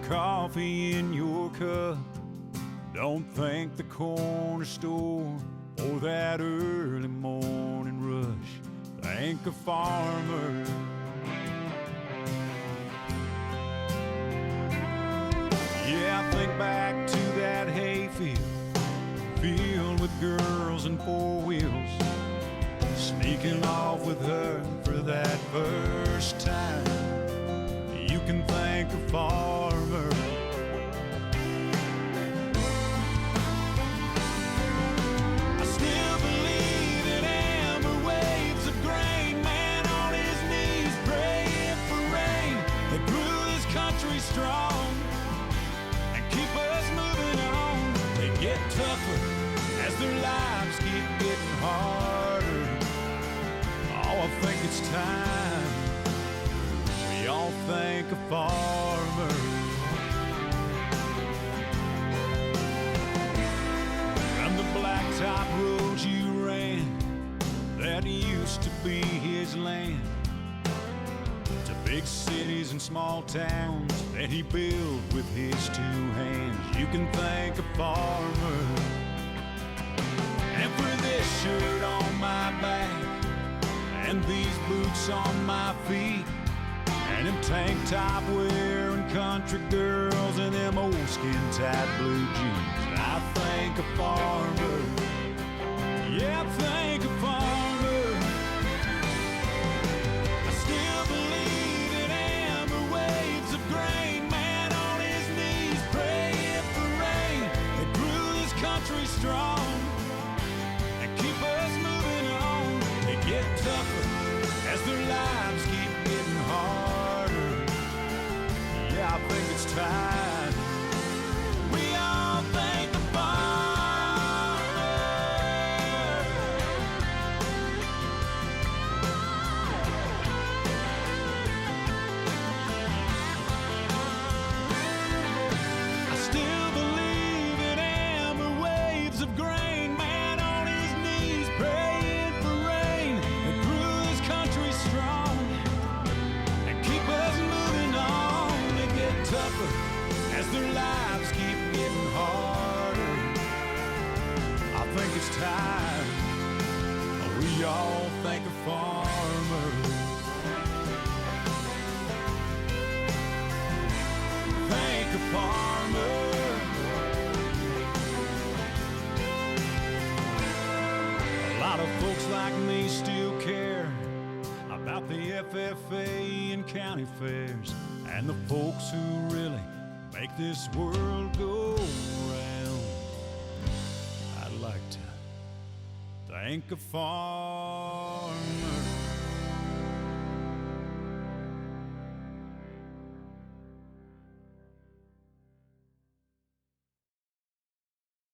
coffee in your cup. Don't thank the corner store or that early morning rush. Thank a farmer. Yeah, I think back to that hayfield filled with girls and four wheels, sneaking off with her for that first time. You can thank a farmer. I still believe in amber waves of grain, man on his knees praying for rain that grew this country strong and keep us moving on. They get tougher as their lives keep getting harder. Oh, I think it's time we all thank a farmer. And the blacktop roads you ran, that used to be his land, to big cities and small towns that he built with his two hands. You can thank a farmer. And for this shirt on my back, and these boots on my feet, and them tank top wearing country girls, and them old skin tight blue jeans, I thank a farmer. Yeah, I thank a farmer. I still believe in amber waves of grain, man on his knees praying for rain that grew this country strong and keep us moving on. They get tougher as their lives keep getting harder. Yeah, I think it's time we all thank the farmer. I still believe in amber waves of grain, man on his knees praying for rain that grew this country strong and keep us moving on. They get tougher as their lives keep getting harder. I think it's time we all thank a farmer. Thank a farmer. A lot of folks like me still care about the FFA and county fairs, and the folks who really make this world go round. I'd like to thank a farmer.